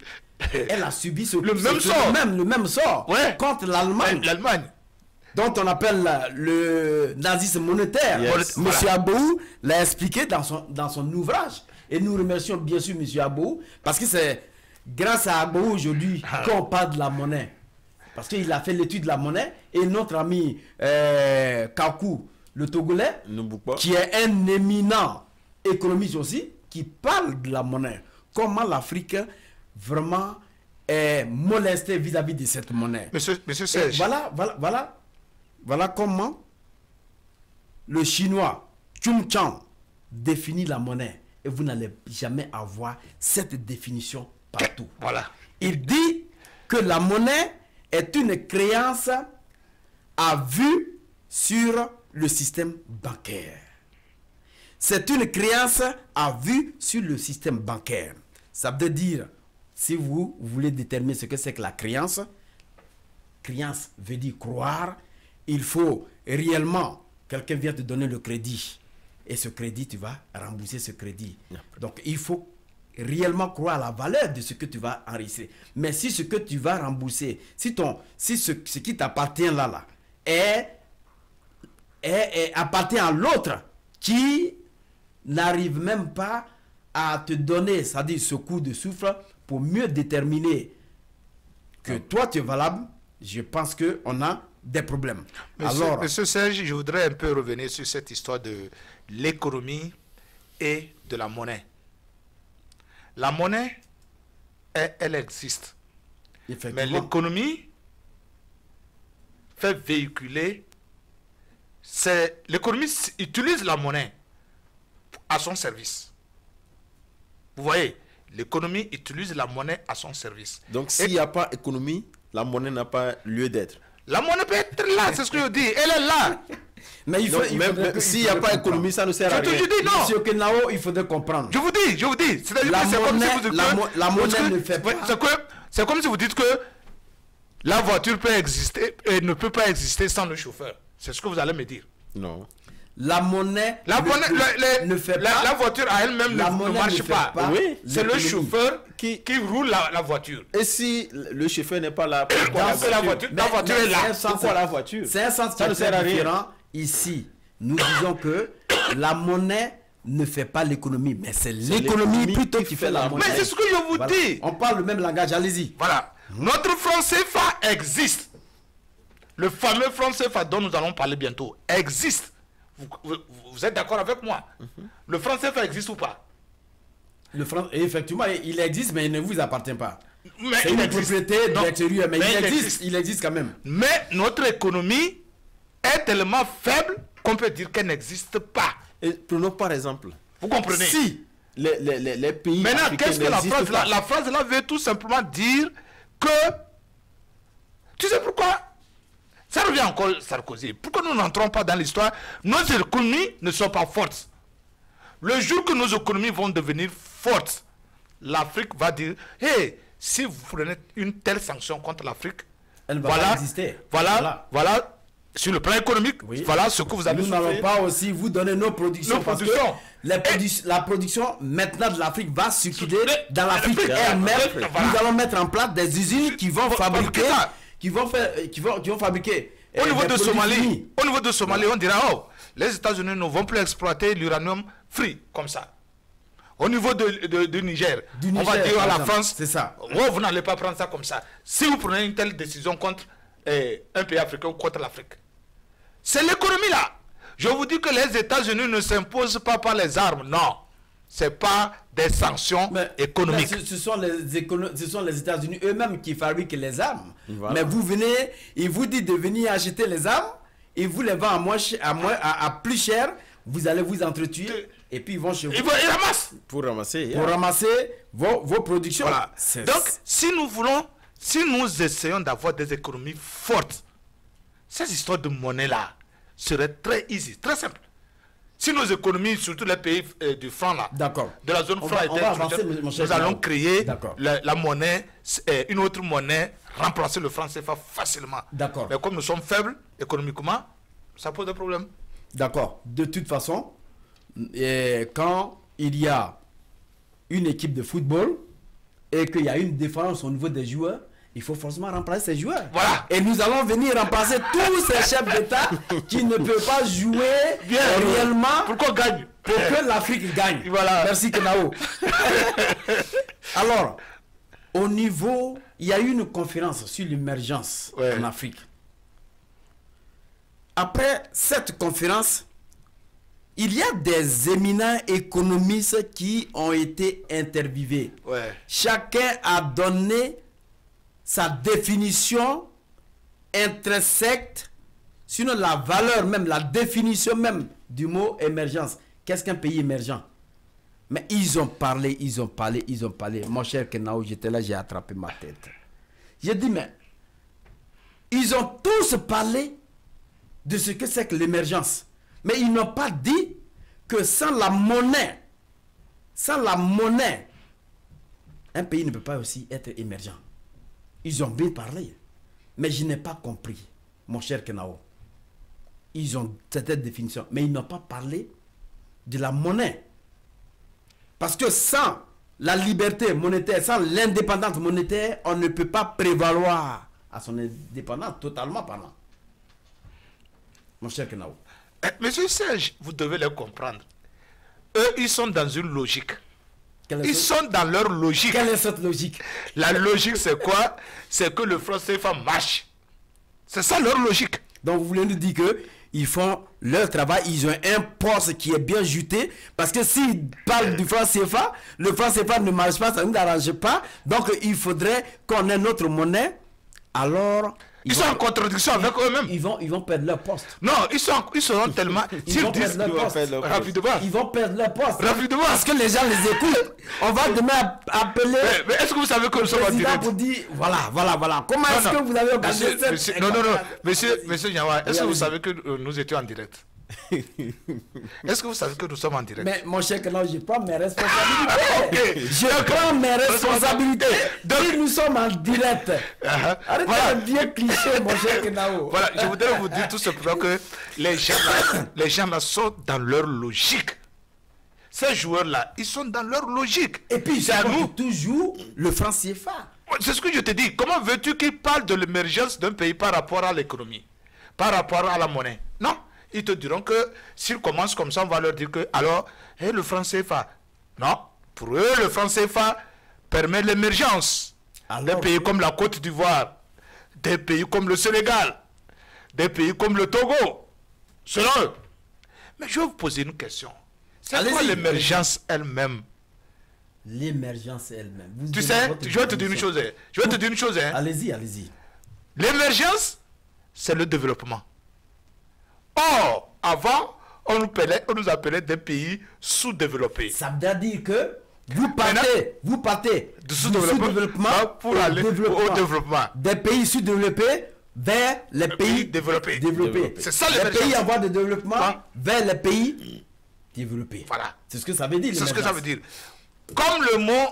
elle a subi le même sort contre l'Allemagne. L'Allemagne. Dont on appelle le nazisme monétaire. Yes. Monsieur Abou l'a expliqué dans son ouvrage. Et nous remercions bien sûr Monsieur Abou, parce que c'est grâce à Abou aujourd'hui qu'on parle de la monnaie. Parce qu'il a fait l'étude de la monnaie. Et notre ami Kakou, le Togolais, qui est un éminent économiste aussi, qui parle de la monnaie. Comment l'Afrique vraiment est molestée vis-à-vis de cette monnaie. Monsieur Serge. Voilà comment le chinois Chun Chang définit la monnaie. Et vous n'allez jamais avoir cette définition partout. Voilà. Il dit que la monnaie est une créance à vue sur le système bancaire. C'est une créance à vue sur le système bancaire. Ça veut dire, si vous voulez déterminer ce que c'est que la créance veut dire croire. Il faut réellement, quelqu'un vient te donner le crédit. Et ce crédit, tu vas rembourser ce crédit. Donc, il faut réellement croire à la valeur de ce que tu vas enregistrer. Mais si ce que tu vas rembourser, si ce qui t'appartient là, appartient à l'autre qui n'arrive même pas à te donner, c'est-à-dire ce coup de souffle pour mieux déterminer que toi tu es valable, je pense qu'on a des problèmes. Monsieur Serge, je voudrais un peu revenir sur cette histoire de l'économie et de la monnaie. La monnaie, elle existe. Mais l'économie fait véhiculer. L'économie utilise la monnaie à son service. Vous voyez, l'économie utilise la monnaie à son service. Donc s'il n'y a pas économie, la monnaie n'a pas lieu d'être. La monnaie peut être là, c'est ce que je dis. Elle est là. Mais s'il n'y a pas économie, ça ne sert à rien. Je dis non. Monsieur Kenao, il faudrait comprendre. Je vous dis. C'est-à-dire que c'est comme si vous dites que la monnaie ne fait pas. C'est comme si vous dites que la voiture peut exister et ne peut pas exister sans le chauffeur. C'est ce que vous allez me dire. Non. La monnaie ne fait pas. La voiture à elle-même ne marche pas. Oui, c'est le chauffeur qui roule la voiture. Et si le chauffeur n'est pas là, pourquoi la voiture est là? Pourquoi la voiture? C'est un sens qui est différent. Ici, nous disons que la monnaie ne fait pas l'économie, mais c'est l'économie plutôt qui fait la monnaie. Mais c'est ce que je vous dis. On parle le même langage, allez-y. Voilà. Notre franc CFA existe. Le fameux franc CFA dont nous allons parler bientôt existe. Vous êtes d'accord avec moi? Le franc CFA existe ou pas? Le franc, effectivement, il existe, mais il ne vous appartient pas. C'est une propriété de l'extérieur, mais il existe quand même. Mais notre économie est tellement faible qu'on peut dire qu'elle n'existe pas. Et prenons par exemple. Vous comprenez? Si les pays. Maintenant, qu'est-ce que la phrase là? La phrase là veut tout simplement dire que. Tu sais pourquoi? Ça revient encore Sarkozy. Pourquoi nous n'entrons pas dans l'histoire? Nos économies ne sont pas fortes. Le jour que nos économies vont devenir fortes, l'Afrique va dire, hey, si vous prenez une telle sanction contre l'Afrique, elle va pas exister. Voilà Sur le plan économique, voilà ce que vous avez Nous souffert. n'allons pas aussi vous donner nos productions. Nos parce que productions. la production maintenant de l'Afrique va circuler dans l'Afrique l'Afrique, elle-même. voilà. Nous allons mettre en place des usines qui vont fabriquer, ça. qui vont fabriquer. Au niveau des de produits Somalie, finis. au niveau de Somalie, on dira les États-Unis ne vont plus exploiter l'uranium free comme ça. Au niveau du Niger, on va Niger, dire à par la exemple. France, C'est ça. Vous n'allez pas prendre ça comme ça. Si vous prenez une telle décision contre un pays africain ou contre l'Afrique, c'est l'économie là. Je vous dis que les États-Unis ne s'imposent pas par les armes, non. C'est pas des sanctions économiques. Mais ce sont les États-Unis eux-mêmes qui fabriquent les armes. Voilà. Mais vous venez, ils vous disent de venir acheter les armes, ils vous les vendent à plus cher, vous allez vous entretuer, et puis ils vont chez vous Ils ramassent. Pour ramasser. pour ramasser vos productions. Voilà. C'est- Donc, si nous essayons d'avoir des économies fortes, ces histoires de monnaie là seraient très easy, très simple. Si nos économies, surtout les pays du franc là, D'accord. de la zone On franc, va- on étaient va introduites, avancer, mon cher nous allons Jean. créer D'accord. la monnaie, une autre monnaie, remplacer le franc CFA facilement. D'accord. Mais comme nous sommes faibles économiquement, ça pose des problèmes. D'accord. De toute façon, quand il y a une équipe de football et qu'il y a une différence au niveau des joueurs, il faut forcément remplacer ces joueurs. Voilà. Et nous allons venir remplacer tous ces chefs d'État qui ne peuvent pas jouer réellement Pourquoi gagne pour que l'Afrique gagne. Voilà. Merci Kenao. Alors, au niveau, il y a eu une conférence sur l'émergence Ouais. en Afrique. Après cette conférence, il y a des éminents économistes qui ont été interviewés. Ouais. Chacun a donné sa définition intrinsèque, sinon la valeur même, la définition même du mot émergence. Qu'est-ce qu'un pays émergent? Mais ils ont parlé. Mon cher Kenao, j'étais là, j'ai attrapé ma tête. J'ai dit, mais ils ont tous parlé de ce que c'est que l'émergence. Mais ils n'ont pas dit que sans la monnaie, un pays ne peut pas aussi être émergent. Ils ont bien parlé. Mais je n'ai pas compris, mon cher Kenao. Ils ont cette définition. Mais ils n'ont pas parlé de la monnaie. Parce que sans la liberté monétaire, sans l'indépendance monétaire, on ne peut pas prévaloir à son indépendance totalement parlant. Mon cher Kenao. Monsieur Serge, vous devez les comprendre. Eux, ils sont dans une logique. Ils sont dans leur logique. Quelle est cette logique? La logique, c'est quoi? C'est que le franc CFA marche. C'est ça leur logique. Donc vous voulez nous dire que ils font leur travail, ils ont un poste qui est bien juté, parce que s'ils parlent du franc CFA, le franc CFA ne marche pas, ça ne nous arrange pas, donc il faudrait qu'on ait notre monnaie, alors... Ils sont en contradiction avec eux-mêmes. Ils vont perdre leur poste. Non, ils seront tellement... Ils vont perdre leur poste. Rapidement. Ils vont perdre leur poste. Rapidement. Parce que les gens les écoutent. On va demain appeler... Mais est-ce que vous savez que nous sommes en président direct? pour dire, voilà. Comment est-ce que vous avez organisé cette... Non, monsieur Nyawa, est-ce que vous savez que nous étions en direct? Est-ce que vous savez que nous sommes en direct? Mais mon cher Kenao, je prends mes responsabilités. Ok. Je prends mes responsabilités. Si nous sommes en direct, arrêtez Voilà. de vieux cliché, mon cher Kenao. Voilà, je voudrais vous dire tout simplement que les gens là sont dans leur logique. Ces joueurs-là, ils sont dans leur logique. Et puis, c'est à nous. toujours le franc CFA. C'est ce que je te dis. Comment veux-tu qu'ils parlent de l'émergence d'un pays par rapport à l'économie, par rapport à la monnaie? Non. Ils te diront que s'ils commencent comme ça, on va leur dire que, alors, le franc CFA. Non. Pour eux, le franc CFA permet l'émergence. Des pays comme la Côte d'Ivoire, des pays comme le Sénégal, des pays comme le Togo. Selon eux. Mais je vais vous poser une question. C'est quoi l'émergence elle-même? L'émergence elle-même. Tu sais, je vais te dire une chose. Allez-y. L'émergence, c'est le développement. Or, avant, on nous appelait des pays sous-développés. Ça veut dire que vous partez du sous-développement pour aller au développement. Des pays sous-développés vers les pays développés. C'est ça les l'émergence. pays en voie de développement vers les pays développés. Voilà. C'est ce que ça veut dire. C'est ce que ça veut dire. Comme le mot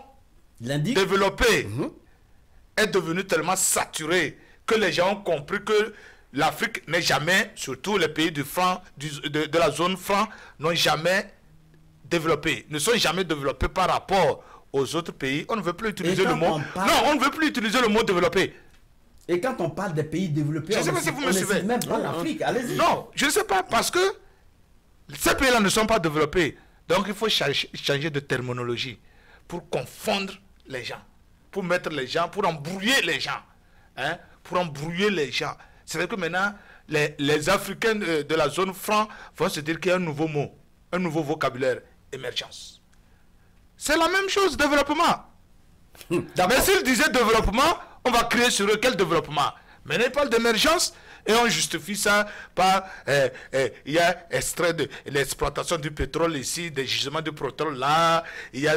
développé est devenu tellement saturé que les gens ont compris que l'Afrique n'est jamais, surtout les pays du franc, de la zone franc, n'ont jamais développé, ne sont jamais développés par rapport aux autres pays. On ne veut plus utiliser le mot. Non, on ne veut plus utiliser le mot développé. Et quand on parle des pays développés, je ne sais pas si vous me suivez. Même pas l'Afrique, allez-y. Non, je ne sais pas, parce que ces pays-là ne sont pas développés. Donc il faut changer de terminologie pour confondre les gens, pour mettre les gens, pour embrouiller les gens. Hein, pour embrouiller les gens. C'est-à-dire que maintenant, les Africains de la zone franc vont se dire qu'il y a un nouveau mot, un nouveau vocabulaire, émergence. C'est la même chose, développement. Mais s'ils disaient développement, on va créer sur eux quel développement? Maintenant, ils parlent d'émergence et on justifie ça par il y a extrait de l'exploitation du pétrole ici, des gisements de pétrole là, il y a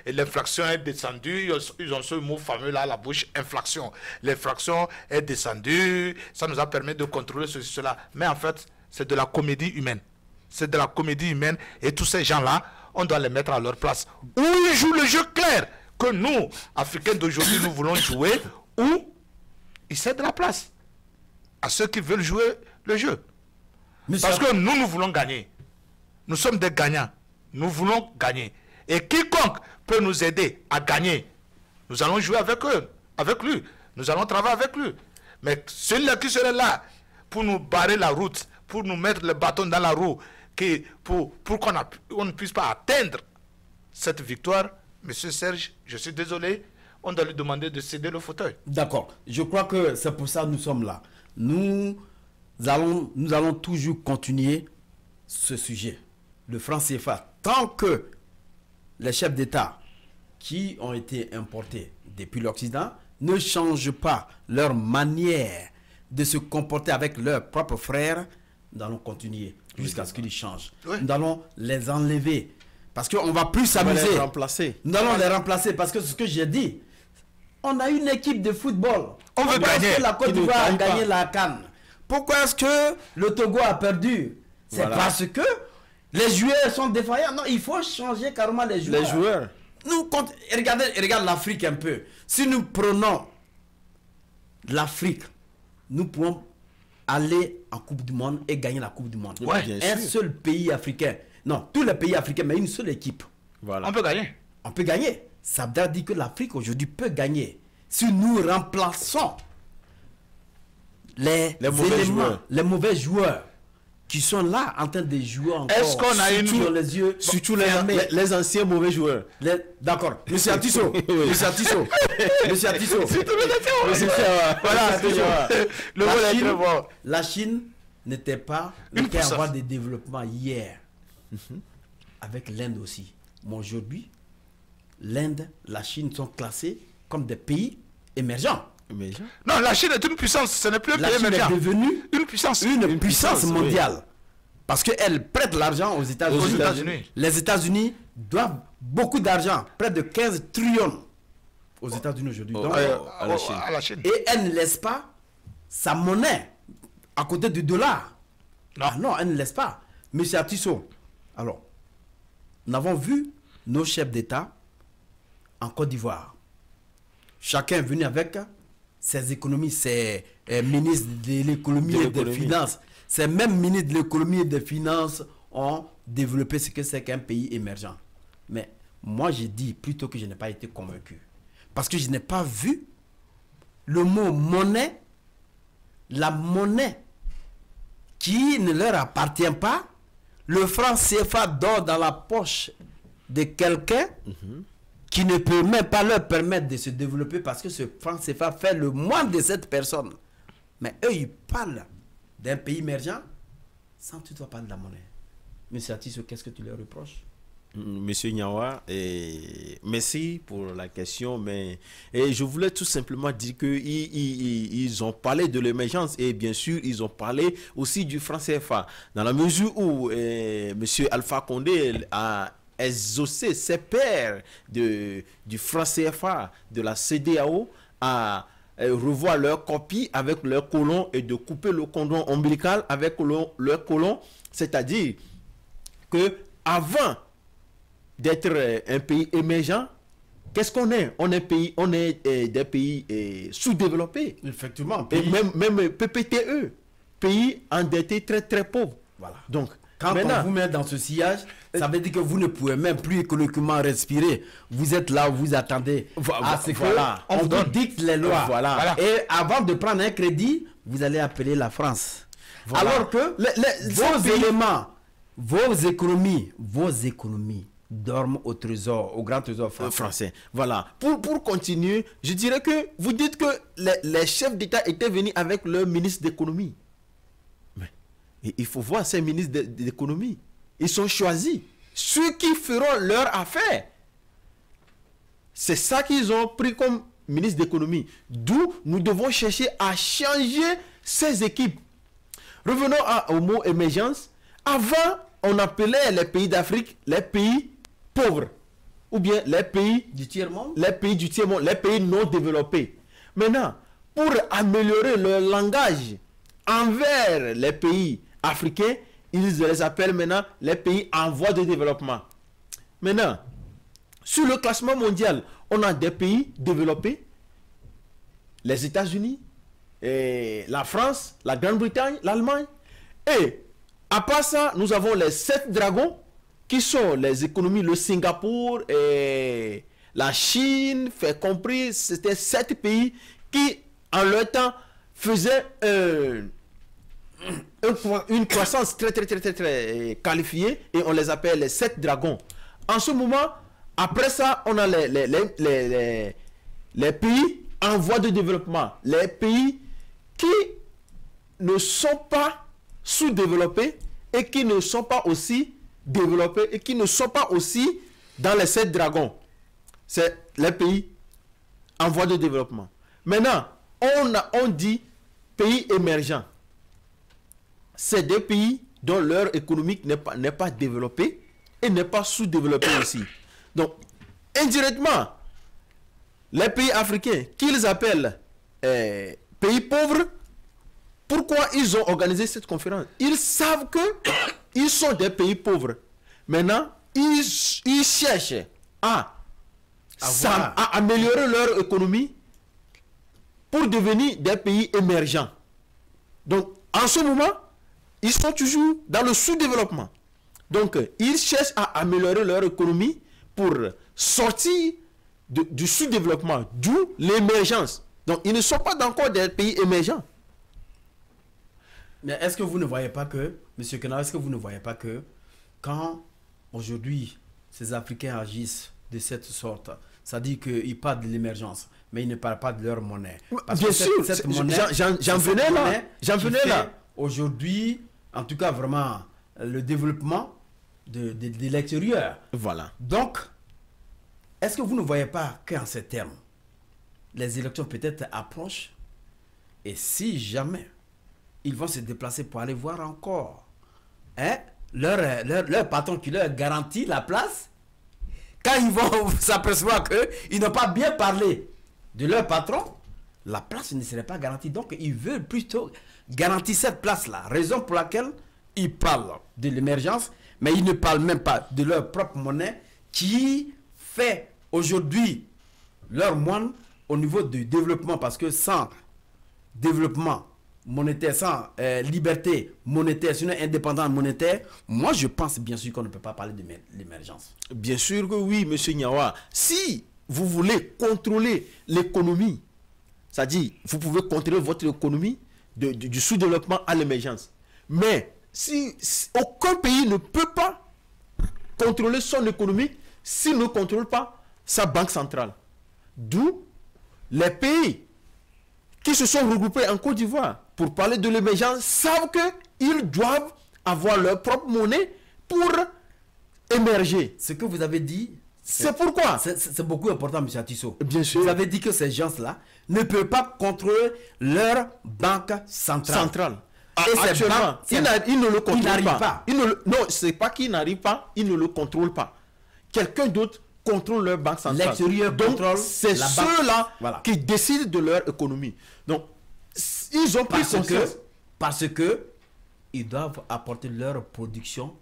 l'inflation est descendue, ils ont ce mot fameux là à la bouche, inflation. L'inflation est descendue, ça nous a permis de contrôler ceci, cela. Mais en fait, c'est de la comédie humaine. C'est de la comédie humaine et tous ces gens-là, on doit les mettre à leur place. Où ils jouent le jeu clair que nous, Africains d'aujourd'hui, nous voulons jouer, ou ils cèdent la place à ceux qui veulent jouer le jeu. Parce que nous voulons gagner. Nous sommes des gagnants. Nous voulons gagner. Et quiconque peut nous aider à gagner, nous allons jouer avec eux, avec lui. Nous allons travailler avec lui. Mais celui-là qui serait là pour nous barrer la route, pour nous mettre le bâton dans la roue, pour qu'on ne puisse pas atteindre cette victoire, Monsieur Serge, je suis désolé, on doit lui demander de céder le fauteuil. D'accord. Je crois que c'est pour ça que nous sommes là. Nous allons toujours continuer ce sujet. Le franc CFA. Tant que les chefs d'État qui ont été importés depuis l'Occident ne changent pas leur manière de se comporter avec leurs propres frères, nous allons continuer jusqu'à ce qu'ils changent. Oui. Nous allons les enlever. Parce qu'on ne va plus s'amuser. Nous allons les remplacer. Parce que ce que j'ai dit, on a une équipe de football. On veut gagner. Que la Côte d'Ivoire a gagné la CAN. Pourquoi est-ce que le Togo a perdu? C'est parce que les joueurs sont défaillants. Non, il faut changer carrément les joueurs. Nous, regarde l'Afrique un peu. Si nous prenons l'Afrique, nous pouvons aller en Coupe du Monde et gagner la Coupe du Monde. Ouais, un seul pays africain. Non, tous les pays africains, mais une seule équipe. Voilà. On peut gagner. On peut gagner. Ça veut dire que l'Afrique aujourd'hui peut gagner. Si nous remplaçons les mauvais joueurs qui sont là en train de jouer encore. Est-ce qu'on a une les yeux, surtout les anciens mauvais joueurs. D'accord. Monsieur Atisso. Monsieur Atisso. Monsieur Atisso. Voilà. La Chine n'était pas le cas d'avoir des développements hier. Avec l'Inde aussi. Mais aujourd'hui, l'Inde, la Chine sont classés comme des pays émergents. Non, la Chine est une puissance, ce n'est plus un pays émergent. La Chine est devenue une puissance mondiale. Oui. Parce qu'elle prête l'argent aux États-Unis. Les États-Unis doivent beaucoup d'argent, près de 15 trillions aux États-Unis aujourd'hui. À la Chine. Et elle ne laisse pas sa monnaie à côté du dollar. Non, non, elle ne laisse pas. Monsieur Atisso, alors, nous avons vu nos chefs d'État en Côte d'Ivoire. Chacun est venu avec ses économies, ses ministres de l'économie et des finances. Ces mêmes ministres de l'économie et des finances ont développé ce que c'est qu'un pays émergent. Mais moi, j'ai dit plutôt que je n'ai pas été convaincu. Parce que je n'ai pas vu le mot monnaie, la monnaie qui ne leur appartient pas. Le franc CFA dort dans la poche de quelqu'un qui ne peut même pas leur permettre de se développer parce que ce franc CFA fait le moins de cette personne. Mais eux, ils parlent d'un pays émergent sans toutefois parler de la monnaie. Monsieur Atisso, qu'est-ce que tu leur reproches? Monsieur Nyawa, merci pour la question, mais je voulais tout simplement dire qu'ils ont parlé de l'émergence et bien sûr, ils ont parlé aussi du franc CFA. Dans la mesure où monsieur Alpha Condé a exaucé ses pairs du franc CFA, de la CEDEAO, à revoir leur copie avec leur colon et de couper le cordon ombilical avec leur colon, c'est-à-dire que avant d'être un pays émergent, qu'est-ce qu'on est? On est des pays sous-développés. Effectivement. Et même PPTE. pays endettés très très pauvres. Voilà. Donc, quand maintenant, on vous met dans ce sillage, ça veut dire que vous ne pouvez même plus économiquement respirer. Vous êtes là, vous attendez à ce voilà. qu'on vous dicte les lois. Voilà. Et avant de prendre un crédit, vous allez appeler la France. Voilà. Alors que vos éléments, vos économies dorment au trésor, au grand trésor français. Voilà. Pour continuer, je dirais que vous dites que les chefs d'État étaient venus avec leur ministre d'économie. Mais il faut voir ces ministres d'économie. Ils sont choisis. Ceux qui feront leur affaire. C'est ça qu'ils ont pris comme ministre d'économie. D'où nous devons chercher à changer ces équipes. Revenons au mot émergence. Avant, on appelait les pays d'Afrique les pays pauvres. Ou bien les pays du tiers-monde. Les pays du tiers-monde, les pays non développés. Maintenant, pour améliorer leur langage envers les pays africains, ils les appellent maintenant les pays en voie de développement. Maintenant, sur le classement mondial, on a des pays développés, les États-Unis, la France, la Grande-Bretagne, l'Allemagne. Et à part ça, nous avons les 7 dragons qui sont les économies, le Singapour et la Chine, fait compris, c'était 7 pays qui, en leur temps, faisaient une croissance très qualifiée et on les appelle les 7 dragons. En ce moment, après ça, on a les pays en voie de développement, les pays qui ne sont pas sous-développés et qui ne sont pas aussi développés et qui ne sont pas aussi dans les 7 dragons. C'est les pays en voie de développement. Maintenant, on dit pays émergents. C'est des pays dont leur économique n'est pas développée et n'est pas sous-développée aussi. Donc, indirectement, les pays africains qu'ils appellent pays pauvres, pourquoi ils ont organisé cette conférence? Ils savent que ils sont des pays pauvres. Maintenant, ils cherchent à améliorer leur économie pour devenir des pays émergents. Donc, en ce moment, ils sont toujours dans le sous-développement. Donc, ils cherchent à améliorer leur économie pour sortir du sous-développement, d'où l'émergence. Donc, ils ne sont pas encore des pays émergents. Mais est-ce que vous ne voyez pas que, M. Kenao, est-ce que vous ne voyez pas que quand aujourd'hui ces Africains agissent de cette sorte, ça dit qu'ils parlent de l'émergence, mais ils ne parlent pas de leur monnaie. Parce bien que sûr, cette monnaie, j'en venais là. J'en venais là. Aujourd'hui, en tout cas vraiment, le développement de l'extérieur. Voilà. Donc, est-ce que vous ne voyez pas qu'en ces termes, les élections peut-être approchent et si jamais ils vont se déplacer pour aller voir encore leur patron qui leur garantit la place, quand ils vont s'apercevoir qu'ils n'ont pas bien parlé de leur patron, la place ne serait pas garantie. Donc, ils veulent plutôt garantir cette place-là. Raison pour laquelle ils parlent de l'émergence, mais ils ne parlent même pas de leur propre monnaie qui fait aujourd'hui leur moine au niveau du développement. Parce que sans développement monétaire, sans liberté monétaire, sinon indépendance monétaire, moi je pense bien sûr qu'on ne peut pas parler de l'émergence. Bien sûr que oui, M. Nyawa. Si vous voulez contrôler l'économie, c'est-à-dire vous pouvez contrôler votre économie du sous-développement à l'émergence. Mais si aucun pays ne peut pas contrôler son économie s'il ne contrôle pas sa banque centrale. D'où les pays qui se sont regroupés en Côte d'Ivoire pour parler de l'émergence savent qu'ils doivent avoir leur propre monnaie pour émerger. Ce que vous avez dit, c'est pourquoi c'est beaucoup important, M. Atisso. Bien sûr. Vous avez dit que ces gens-là ne peuvent pas contrôler leur banque centrale. Actuellement, ils ne le contrôlent pas. Non, c'est pas qu'ils n'arrivent pas, ils ne le contrôlent pas. Quelqu'un d'autre contrôle leur banque centrale. L'extérieur contrôle. C'est ceux-là qui décident de leur économie. Donc, ils ont pris parce que ils doivent apporter leur production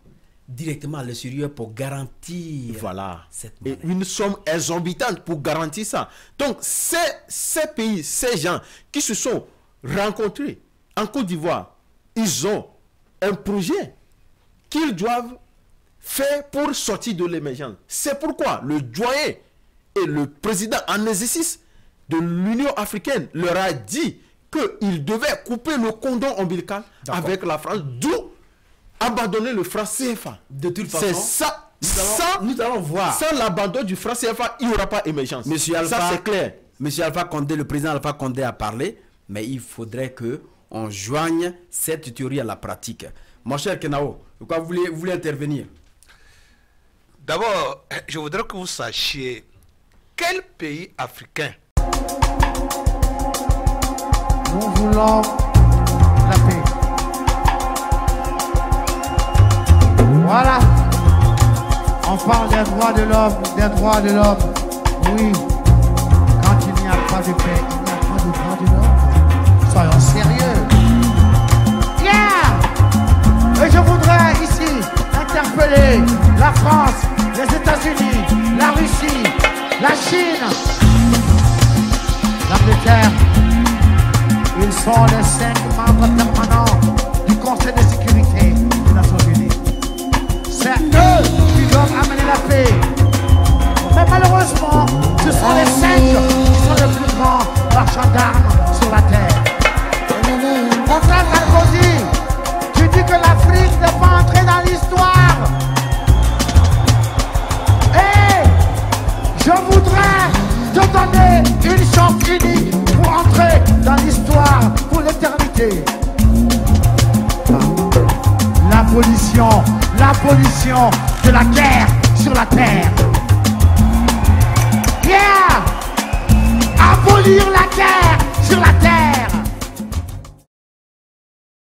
directement à l'extérieur pour garantir cette monnaie. Et une somme exorbitante pour garantir ça. Donc, ces pays, ces gens qui se sont rencontrés en Côte d'Ivoire ils ont un projet qu'ils doivent faire pour sortir de l'émergence. C'est pourquoi le doyen et le président en exercice de l'Union africaine leur a dit qu'ils devaient couper le cordon ombilical avec la France, d'où abandonner le franc CFA. De toute façon, c'est ça. Nous allons voir. Sans l'abandon du franc CFA, il n'y aura pas émergence. Monsieur Alpha, ça c'est clair. Monsieur Alpha Condé, le président Alpha Condé a parlé, mais il faudrait qu'on joigne cette théorie à la pratique. Mon cher Kenao, pourquoi vous voulez intervenir? D'abord, je voudrais que vous sachiez quel pays africain. Nous voulons la paix. Voilà. On parle des droits de l'homme, des droits de l'homme. Oui. Quand il n'y a pas de paix, il n'y a pas de droits de l'homme. Soyons sérieux. Yeah! Et je voudrais ici interpeller la France, les États-Unis, la Russie, la Chine, l'Angleterre. Ils sont les 5 membres permanents du Conseil de sécurité des Nations Unies. C'est eux qui doivent amener la paix. Mais malheureusement, ce sont les 5 qui sont les plus grands marchands d'armes sur la terre. Mon frère Sarkozy, tu dis que l'Afrique n'est pas entrée dans l'histoire. Et je voudrais te donner une chance unique pour entrer dans l'histoire pour l'éternité. L'abolition de la guerre sur la terre. Yeah! Abolir la guerre sur la terre.